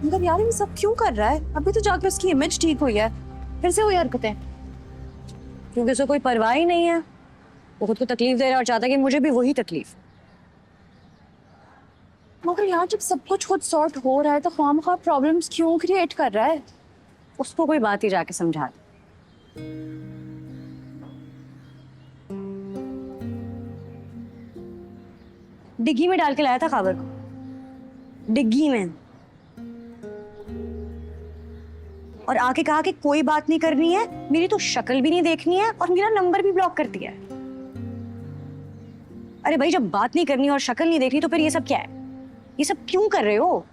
मगर यार ये सब क्यों कर रहा है? अभी तो जाके उसकी इमेज ठीक हुई है, फिर से वही हरकतें। क्योंकि उसे कोई परवाह ही नहीं है। वो खुद को तकलीफ दे रहा है और चाहता है कि मुझे भी वही तकलीफ। मगर यार जब सब कुछ खुद सॉर्ट हो रहा है तो खामखा प्रॉब्लम्स क्यों क्रिएट कर रहा है? उसको कोई बात ही जाके समझा दे। डिग्गी में डाल के लाया था खबर को, डिग्गी में। और आके कहा कि कोई बात नहीं करनी है, मेरी तो शक्ल भी नहीं देखनी है और मेरा नंबर भी ब्लॉक कर दिया है। अरे भाई जब बात नहीं करनी और शक्ल नहीं देखनी तो फिर ये सब क्या है? ये सब क्यों कर रहे हो?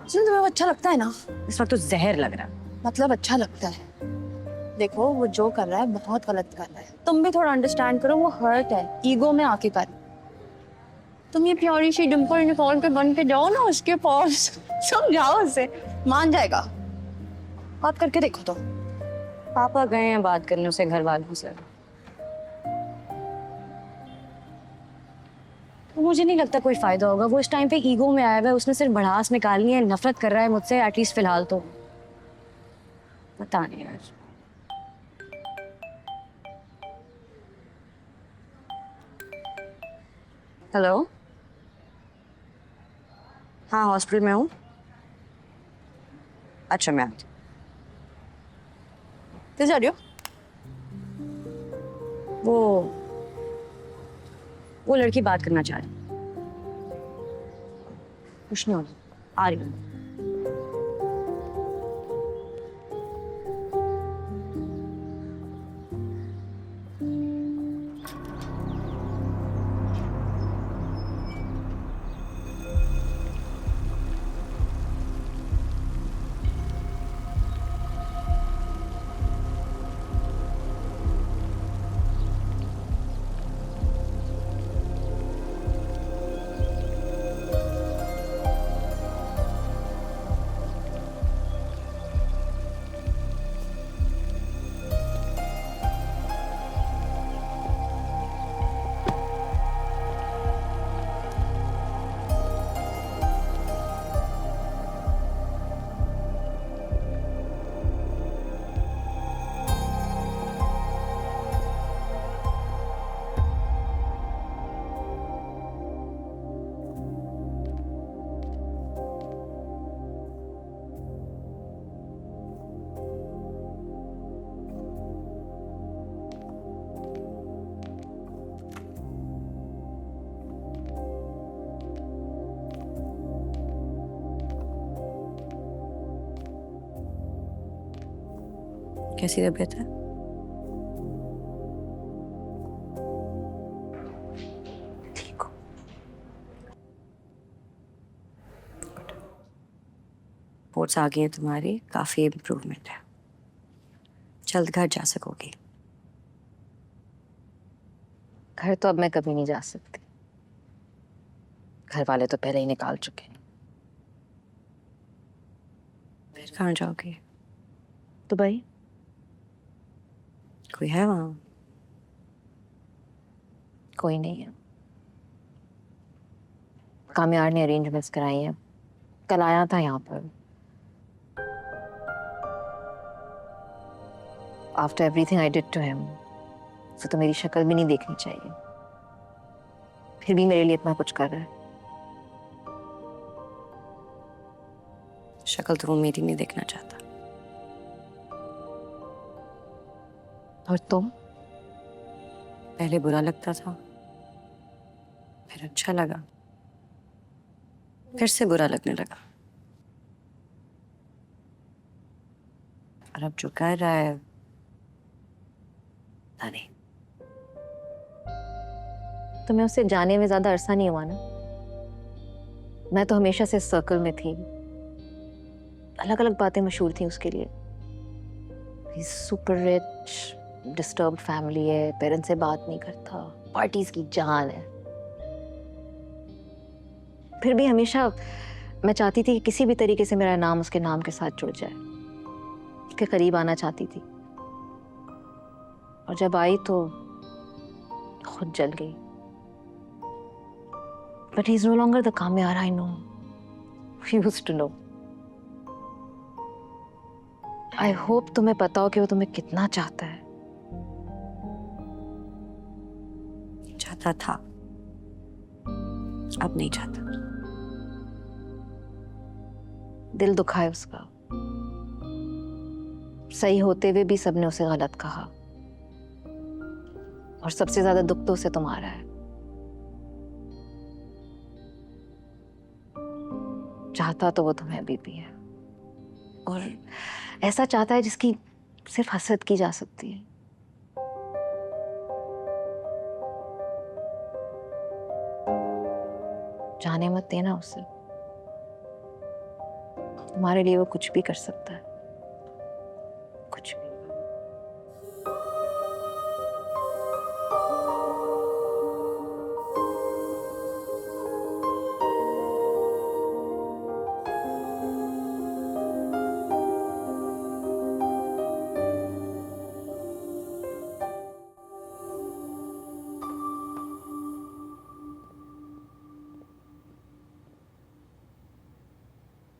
सुन, तुम्हें वो अच्छा लगता है ना? इस वक्त तो जहर लग रहा है। मतलब अच्छा लगता है। देखो वो जो कर रहा है बहुत गलत कर रहा है, तुम भी थोड़ा अंडरस्टैंड करो। वो हर्ट है, ईगो में आके कर। तुम ये प्यारी सी डिम्पल निकाल के बन के जाओ ना उसके पास, समझाओ उसे, मान जाएगा। बात करके देखो तो। पापा गए हैं बात करने उसे घर वालों से। तो मुझे नहीं लगता कोई फायदा होगा। वो इस टाइम पे ईगो में आया हुआ है, उसने सिर्फ भड़ास निकालनी है, नफरत कर रहा है मुझसे एटलीस्ट फिलहाल तो। पता नहीं यार। हेलो, हाँ हॉस्पिटल में हूँ। अच्छा मैं आती किधर जा रही हो? हूँ। वो लड़की बात करना चाह रही। कुछ नहीं होगा, आ रही हूँ। कैसी तबीयत है? ठीक हो? रिपोर्ट्स आ गई हैं तुम्हारी, काफी इम्प्रूवमेंट है। जल्द घर जा सकोगी। घर तो अब मैं कभी नहीं जा सकती। घर वाले तो पहले ही निकाल चुके हैं। फिर कहाँ जाओगी? दुबई। कोई है वहाँ? कोई नहीं है। कामयार ने अरेंजमेंट्स कराई हैं। कल आया था यहाँ पर। After everything I did to him, उसे तो मेरी शक्ल भी नहीं देखनी चाहिए, फिर भी मेरे लिए इतना कुछ कर रहा है। शक्ल तो वो मेरी नहीं देखना चाहता। और तुम? पहले बुरा लगता था, फिर अच्छा लगा, फिर से बुरा लगने लगा। और अब जो कर रहा है पता नहीं। तुम्हें उससे जाने में ज्यादा अरसा नहीं हुआ ना? मैं तो हमेशा से इस सर्कल में थी। अलग अलग बातें मशहूर थी उसके लिए। सुपर रिच, डिस्टर्ब्ड फैमिली है, पेरेंट्स से बात नहीं करता, पार्टीज की जान है। फिर भी हमेशा मैं चाहती थी कि किसी भी तरीके से मेरा नाम उसके नाम के साथ जुड़ जाए। उसके करीब आना चाहती थी, और जब आई तो खुद जल गई। But he's no longer the Kamyar I know. We used to know. I hope तुम्हें पता हो कि वो तुम्हें कितना चाहता है. चाहता था, अब नहीं चाहता. दिल दुखा है उसका. सही होते हुए भी सबने उसे गलत कहा. और सबसे ज्यादा दुख तो उसे तुम्हारा है. चाहता तो वो तुम्हें अभी भी है. और ऐसा चाहता है जिसकी सिर्फ हसरत की जा सकती है. जाने मत देना उसे. तुम्हारे लिए वो कुछ भी कर सकता है. कुछ भी.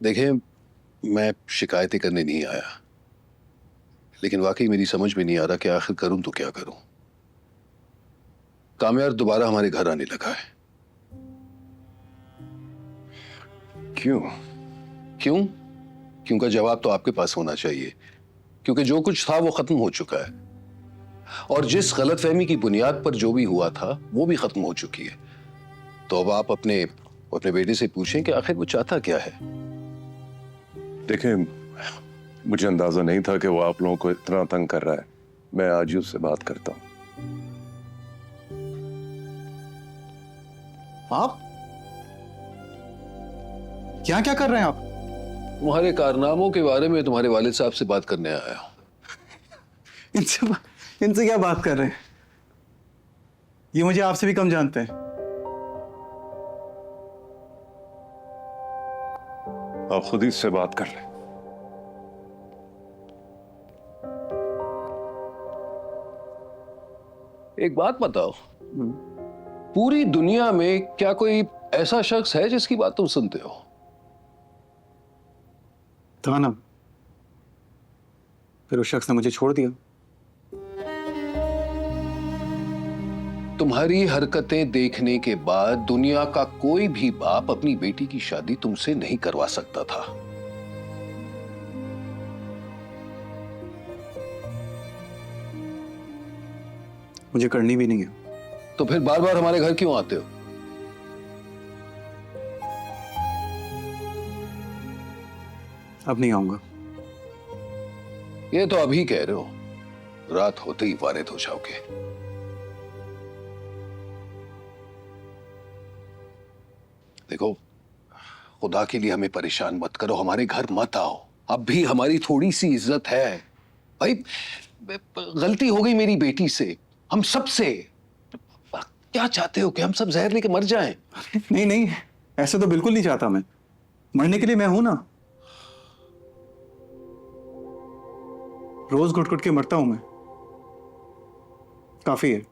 देखिए, मैं शिकायतें करने नहीं आया, लेकिन वाकई मेरी समझ में नहीं आ रहा कि आखिर करूं तो क्या करूं. कामयार दोबारा हमारे घर आने लगा है. क्यों? क्यों? क्यों का जवाब तो आपके पास होना चाहिए, क्योंकि जो कुछ था वो खत्म हो चुका है. और जिस गलतफहमी की बुनियाद पर जो भी हुआ था वो भी खत्म हो चुकी है. तो अब आप अपने बेटे से पूछें कि आखिर वो चाहता क्या है. देखिए, मुझे अंदाजा नहीं था कि वो आप लोगों को इतना तंग कर रहा है. मैं आज ही उससे बात करता हूँ. आप क्या क्या कर रहे हैं आप? तुम्हारे कारनामों के बारे में तुम्हारे वालिद साहब से बात करने आया हूं. इनसे क्या बात कर रहे हैं? ये मुझे आपसे भी कम जानते हैं. आप खुद ही इससे बात कर लें. एक बात बताओ, पूरी दुनिया में क्या कोई ऐसा शख्स है जिसकी बात तुम सुनते हो? था ना, फिर उस शख्स ने मुझे छोड़ दिया. तुम्हारी हरकतें देखने के बाद दुनिया का कोई भी बाप अपनी बेटी की शादी तुमसे नहीं करवा सकता था. मुझे करनी भी नहीं है. तो फिर बार बार हमारे घर क्यों आते हो? अब नहीं आऊंगा. ये तो अभी कह रहे हो, रात होते ही वारिद हो जाओगे. देखो, खुदा के लिए हमें परेशान मत करो, हमारे घर मत आओ. अब भी हमारी थोड़ी सी इज्जत है भाई. गलती हो गई मेरी बेटी से, हम सब से. क्या चाहते हो कि हम सब जहर लेके मर जाएं? नहीं नहीं, ऐसे तो बिल्कुल नहीं चाहता मैं. मरने के लिए मैं हूं ना. रोज घुट घुट के मरता हूं मैं. काफी है.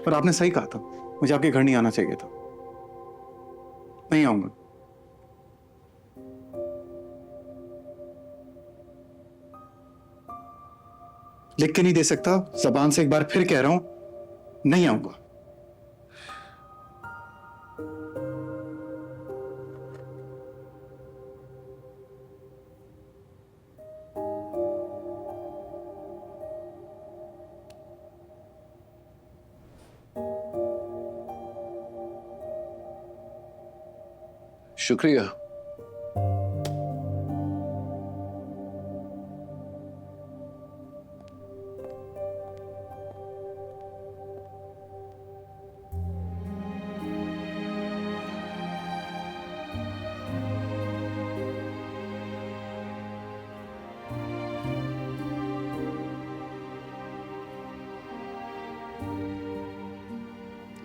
पर आपने सही कहा था, मुझे आपके घर नहीं आना चाहिए था. नहीं आऊंगा. लिख के नहीं दे सकता, जबान से एक बार फिर कह रहा हूं, नहीं आऊंगा. शुक्रिया.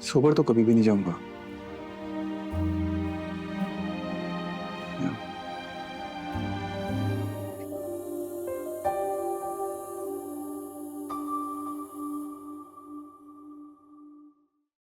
सोबर तो कभी भी नहीं जाऊंगा.